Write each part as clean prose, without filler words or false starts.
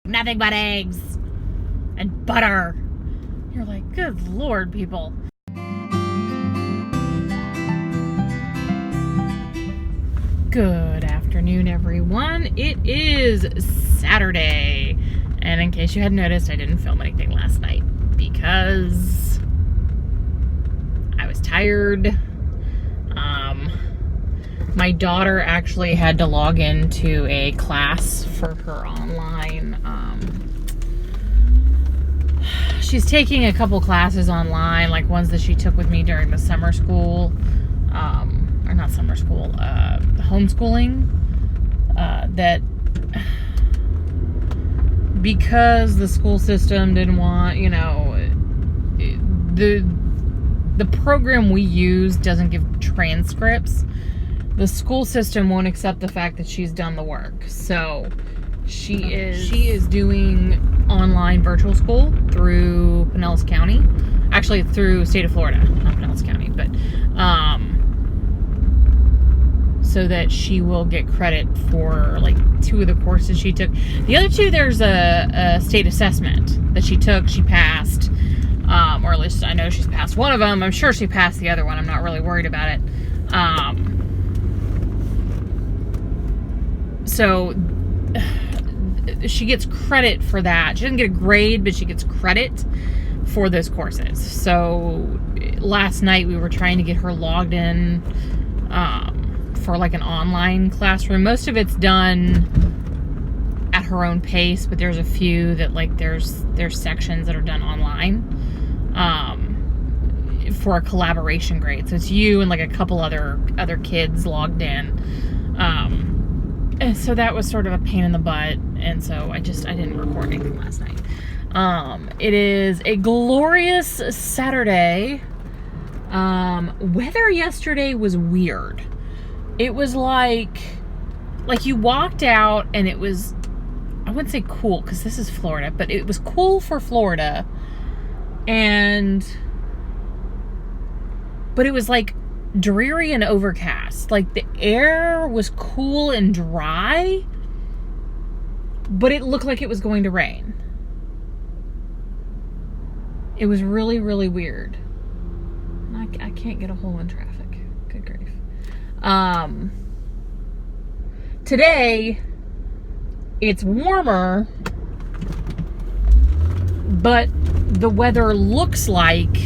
nothing but eggs and butter. You're like, good Lord, people. Good afternoon, everyone. It is Saturday. And in case you hadn't noticed, I didn't film anything last night because I was tired. My daughter actually had to log into a class for her online. She's taking a couple classes online, like ones that she took with me during the summer school, or not summer school, homeschooling, that because the school system didn't want, the program we use doesn't give transcripts. The school system won't accept the fact that she's done the work. So she is doing online virtual school through Pinellas County. Actually, through state of Florida, not Pinellas County, but so that she will get credit for like 2 of the courses she took. The other 2, there's a state assessment that she took. She passed, or at least I know she's passed one of them. I'm sure she passed the other one. I'm not really worried about it. So she gets credit for that. She doesn't get a grade, but she gets credit for those courses. So last night we were trying to get her logged in for like an online classroom. Most of it's done at her own pace, but there's a few that like there's sections that are done online for a collaboration grade. So it's you and like a couple other kids logged in. And so that was sort of a pain in the butt, and so I didn't record anything last night. It is a glorious Saturday. Weather yesterday was weird. It was like you walked out and it was, I wouldn't say cool because this is Florida, but it was cool for Florida, but it was like dreary and overcast. Like the air was cool and dry, but it looked like it was going to rain. It was really, really weird. I can't get a hole in traffic. Good grief. Today, it's warmer, but the weather looks like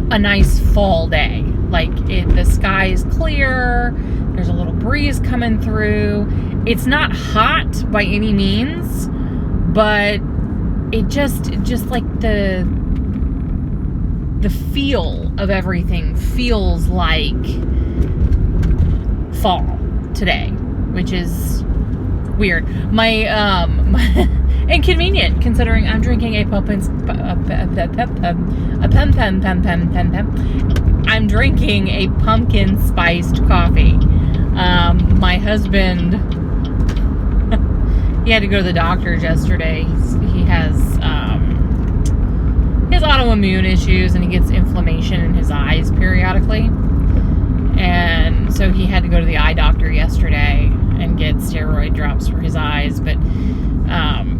a nice fall day. Like the sky is clear, there's a little breeze coming through. It's not hot by any means, but it just like the feel of everything feels like fall today, which is weird. My inconvenient considering I'm drinking I'm drinking a pumpkin spiced coffee. My husband, he had to go to the doctor's yesterday. He has autoimmune issues and he gets inflammation in his eyes periodically. And so he had to go to the eye doctor yesterday and get steroid drops for his eyes. But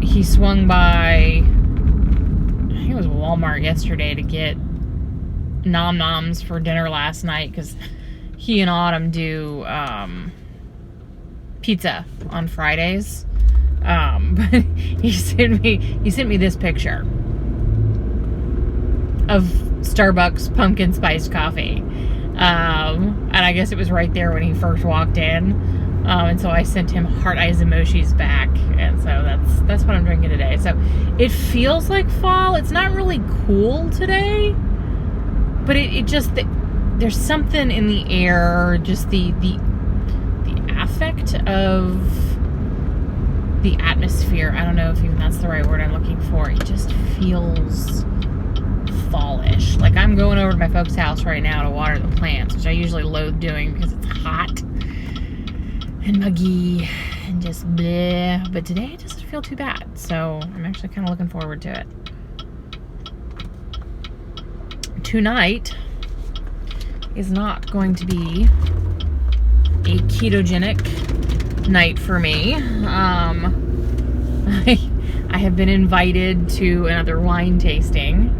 he swung by, I think it was Walmart yesterday, to get Nom Noms for dinner last night because he and Autumn do pizza on Fridays. But he sent me this picture of Starbucks pumpkin spiced coffee. And I guess it was right there when he first walked in. And so I sent him heart eyes emojis back. And so that's what I'm drinking today. So it feels like fall. It's not really cool today, but it just, there's something in the air, just the affect of the atmosphere. I don't know if even that's the right word I'm looking for. It just feels fallish. Like I'm going over to my folks' house right now to water the plants, which I usually loathe doing because it's hot and muggy and just bleh. But today it doesn't feel too bad, so I'm actually kind of looking forward to it. Tonight is not going to be a ketogenic night for me. I have been invited to another wine tasting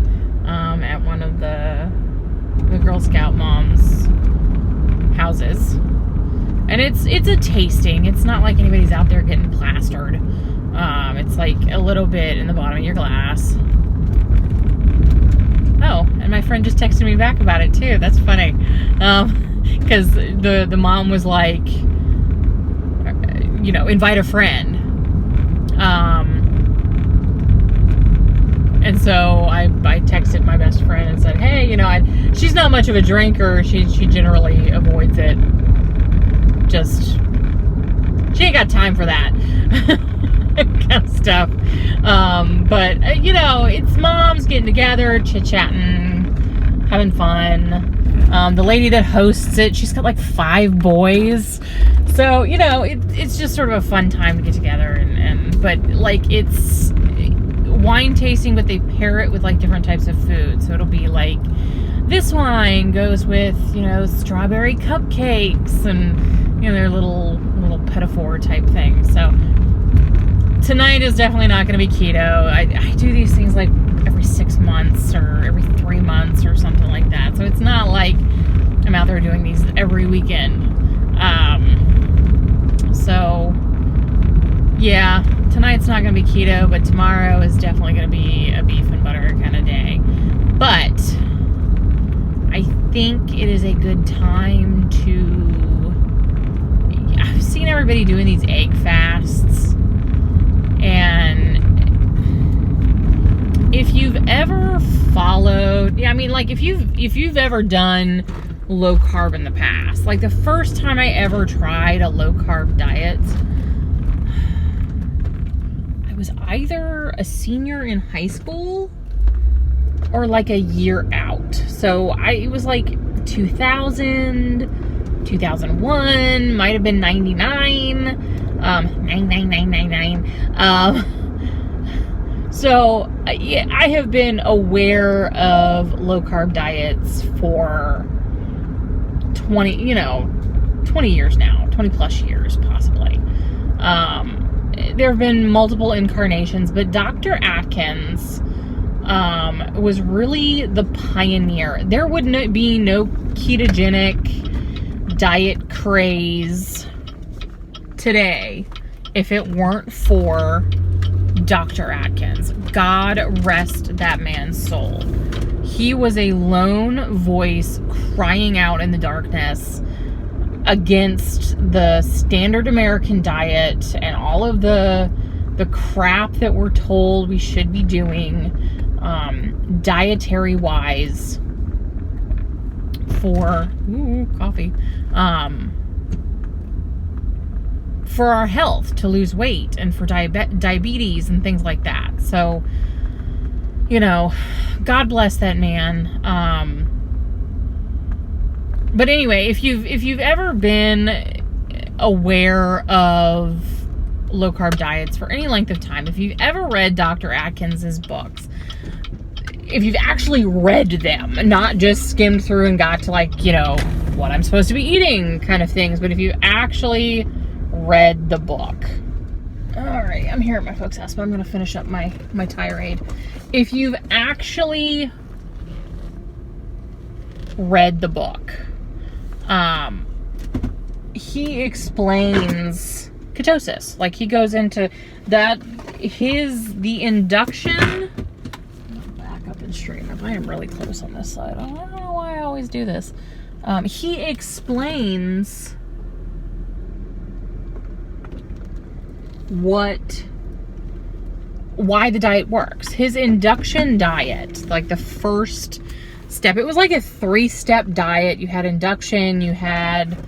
at one of the Girl Scout moms' houses. And it's a tasting. It's not like anybody's out there getting plastered. It's like a little bit in the bottom of your glass. Oh, and my friend just texted me back about it too. That's funny. Because the mom was like, you know, invite a friend. And so I texted my best friend and said, hey, you know, she's not much of a drinker. She generally avoids it. Just, she ain't got time for that kind of stuff. But, you know, it's moms getting together, chit-chatting, having fun. The lady that hosts it, she's got like 5 boys. So, you know, it's just sort of a fun time to get together. But, like, it's wine tasting, but they pair it with, like, different types of food. So it'll be like, this wine goes with, you know, strawberry cupcakes and, you know, their little pedophore type thing. So tonight is definitely not going to be keto. I do these things like every 6 months or every 3 months or something like that. So it's not like I'm out there doing these every weekend. So yeah, tonight's not going to be keto, but tomorrow is definitely going to be a beef and butter kind of day. But I think it is a good time to... I've seen everybody doing these egg fasts, and if you've ever followed, I mean, like if you've ever done low carb in the past, like the first time I ever tried a low carb diet, I was either a senior in high school or like a year out. So it was like 2000, 2001, might have been 99, 99999. So yeah, I have been aware of low carb diets for 20 years now, 20 plus years possibly. There have been multiple incarnations, but Dr. Atkins was really the pioneer. There would be no ketogenic diet craze today if it weren't for Dr. Atkins. God rest that man's soul. He was a lone voice crying out in the darkness against the standard American diet and all of the crap that we're told we should be doing dietary wise for coffee for our health, to lose weight and for diabetes and things like that. So, you know, God bless that man. But anyway, if you've ever been aware of low carb diets for any length of time, if you've ever read Dr. Atkins's books, if you've actually read them, not just skimmed through and got to, like, you know, what I'm supposed to be eating kind of things, but if you actually read the book. All right, I'm here at my folks' house, but I'm going to finish up my tirade. If you've actually read the book, he explains ketosis. Like, he goes into that, the induction... Back up and straighten up. I am really close on this side. I don't know why I always do this. He explains why the diet works. His induction diet, like the first step, it was like a 3-step diet. You had induction, you had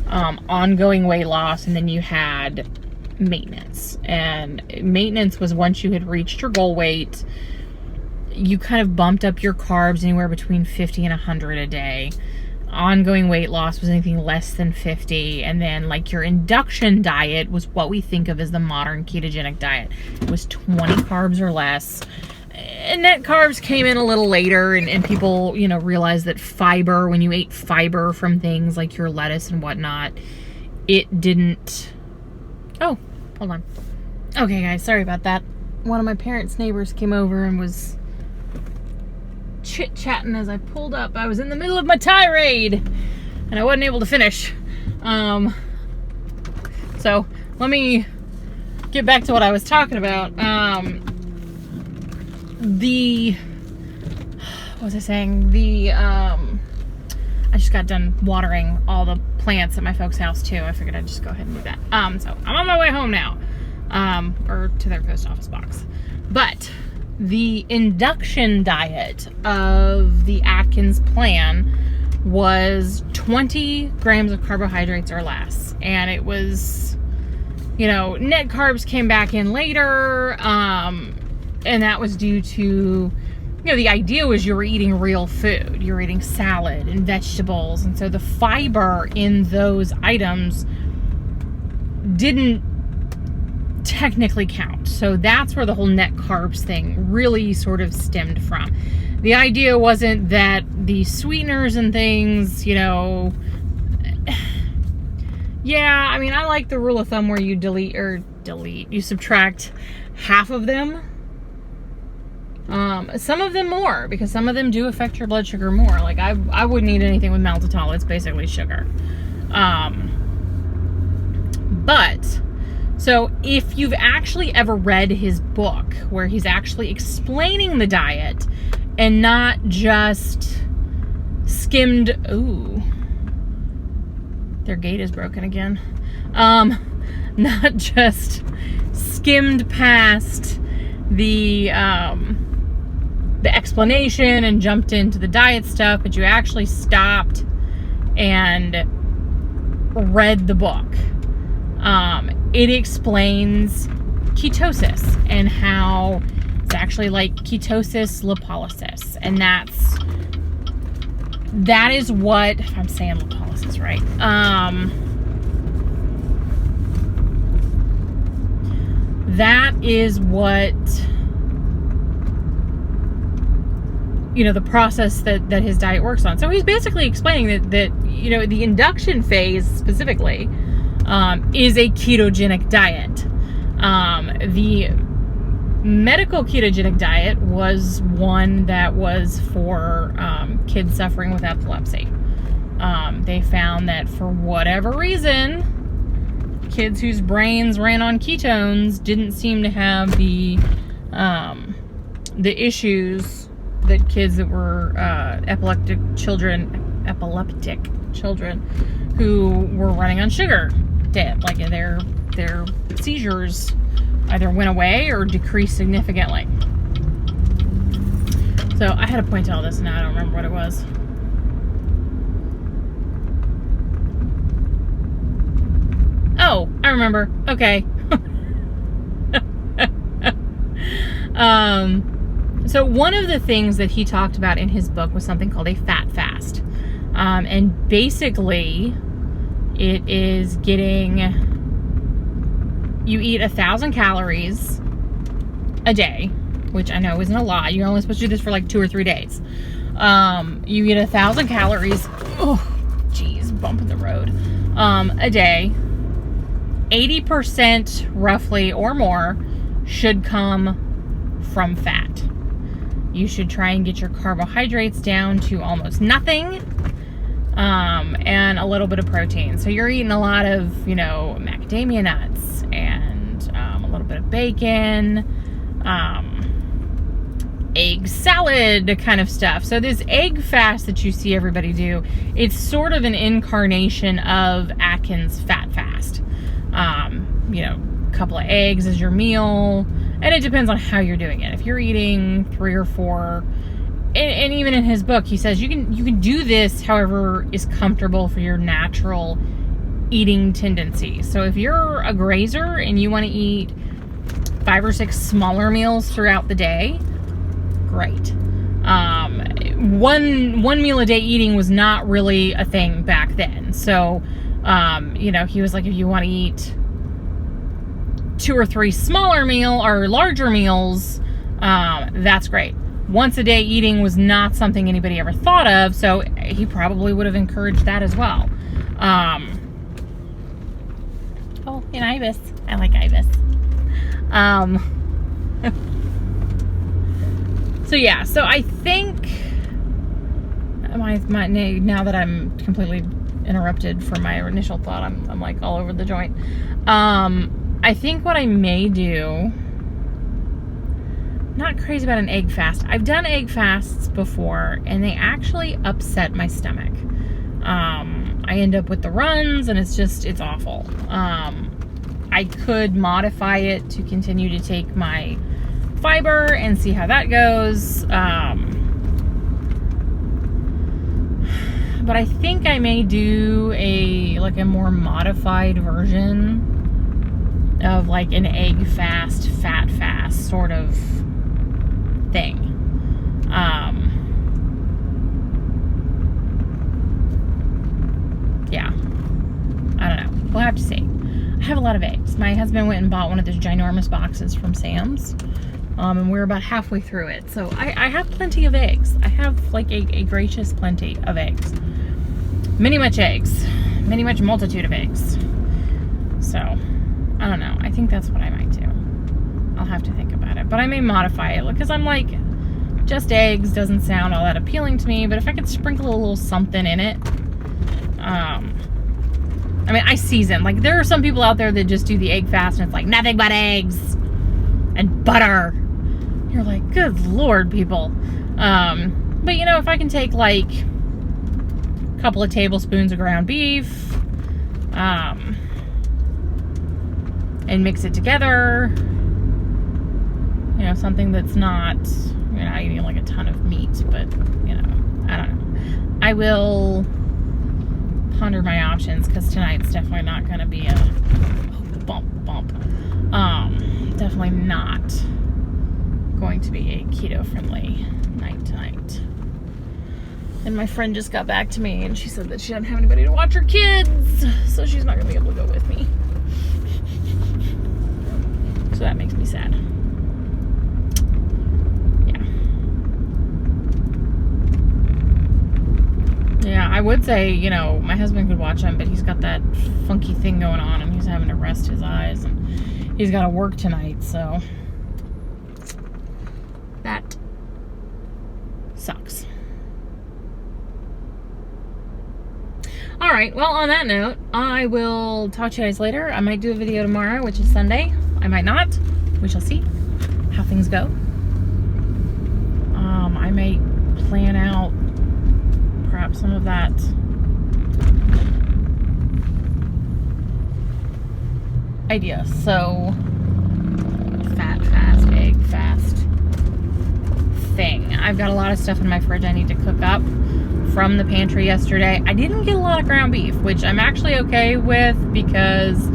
ongoing weight loss, and then you had maintenance. And maintenance was once you had reached your goal weight, you kind of bumped up your carbs anywhere between 50 and 100 a day. Ongoing weight loss was anything less than 50. And then, like, your induction diet was what we think of as the modern ketogenic diet. It was 20 carbs or less. And net carbs came in a little later, and people, you know, realized that fiber, when you ate fiber from things like your lettuce and whatnot, it didn't... Oh, hold on. Okay, guys, sorry about that. one of my parents' neighbors came over and was chit-chatting as I pulled up. I was in the middle of my tirade and I wasn't able to finish. So let me get back to what I was talking about. What was I saying? I just got done watering all the plants at my folks' house too. I figured I'd just go ahead and do that. So I'm on my way home now, or to their post office box. But the induction diet of the Atkins plan was 20 grams of carbohydrates or less. And it was, net carbs came back in later. And that was due to, the idea was you were eating real food. You were eating salad and vegetables. And so the fiber in those items didn't technically count. So that's where the whole net carbs thing really sort of stemmed from. The idea wasn't that the sweeteners and things, I like the rule of thumb where you you subtract half of them. Some of them more, because some of them do affect your blood sugar more. Like I wouldn't eat anything with maltitol. It's basically sugar. But so if you've actually ever read his book where he's actually explaining the diet and not just skimmed, their gate is broken again. Not just skimmed past the explanation and jumped into the diet stuff, but you actually stopped and read the book. It explains ketosis and how it's actually like ketosis lipolysis, and that is what, if I'm saying lipolysis right, that is what, the process that his diet works on. So he's basically explaining that the induction phase specifically is a ketogenic diet. The medical ketogenic diet was one that was for kids suffering with epilepsy. They found that for whatever reason, kids whose brains ran on ketones didn't seem to have the issues that kids that were epileptic children who were running on sugar did. Like their seizures either went away or decreased significantly. So I had to point to all this, and now I don't remember what it was. Oh, I remember. Okay. So one of the things that he talked about in his book was something called a fat fast. And basically it is you eat 1,000 calories a day, which I know isn't a lot. You're only supposed to do this for like 2 or 3 days. You eat 1,000 calories. Oh, geez, bump in the road. A day. 80% roughly or more should come from fat. You should try and get your carbohydrates down to almost nothing, and a little bit of protein. So you're eating a lot of, macadamia nuts and a little bit of bacon, egg salad kind of stuff. So this egg fast that you see everybody do, it's sort of an incarnation of Atkins fat fast. A couple of eggs as your meal, and it depends on how you're doing it. If you're eating 3 or 4, and even in his book, he says you can do this however is comfortable for your natural eating tendencies. So if you're a grazer and you want to eat 5 or 6 smaller meals throughout the day, great. One meal a day eating was not really a thing back then. So, he was like, if you want to eat 2 or 3 smaller or larger meals, that's great. Once a day eating was not something anybody ever thought of, so he probably would have encouraged that as well. Oh, an ibis. I like ibis. So yeah, so I think my now that I'm completely interrupted from my initial thought, I'm like all over the joint. I think what I may do, not crazy about an egg fast. I've done egg fasts before and they actually upset my stomach. I end up with the runs and it's awful. I could modify it to continue to take my fiber and see how that goes. But I think I may do a more modified version of like an egg fast, fat fast sort of thing. Yeah, I don't know. We'll have to see. I have a lot of eggs. My husband went and bought one of those ginormous boxes from Sam's, and we're about halfway through it. So I have plenty of eggs. I have like a gracious plenty of eggs. Many much eggs. Many much multitude of eggs. So, I don't know. I think that's what I might do. I'll have to think about it. But I may modify it because I'm like, just eggs doesn't sound all that appealing to me. But if I could sprinkle a little something in it, I mean, I season. Like, there are some people out there that just do the egg fast and it's like nothing but eggs and butter. You're like, good Lord, people. But you know, if I can take like a couple of tablespoons of ground beef, and mix it together, you know, something that's not, you're not eating like a ton of meat, but you know, I don't know. I will ponder my options because tonight's definitely not going to be a bump. Definitely not going to be a keto-friendly night tonight. And my friend just got back to me and she said that she doesn't have anybody to watch her kids, so she's not going to be able to go with me. So that makes me sad. Yeah, I would say, you know, my husband could watch him, but he's got that funky thing going on and he's having to rest his eyes and he's got to work tonight, so that sucks. All right, well, on that note, I will talk to you guys later. I might do a video tomorrow, which is Sunday. I might not. We shall see how things go. I may plan out perhaps some of that idea. So, fat fast, egg fast thing. I've got a lot of stuff in my fridge I need to cook up from the pantry yesterday. I didn't get a lot of ground beef, which I'm actually okay with because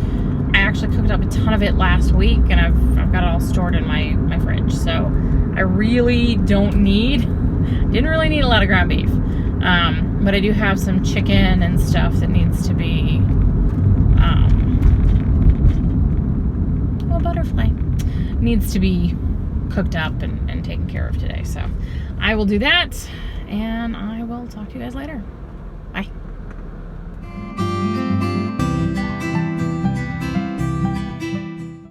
I actually cooked up a ton of it last week and I've got it all stored in my fridge. So I really didn't really need a lot of ground beef. But I do have some chicken and stuff that needs to be, butterfly, needs to be cooked up and taken care of today. So I will do that and I will talk to you guys later. Bye.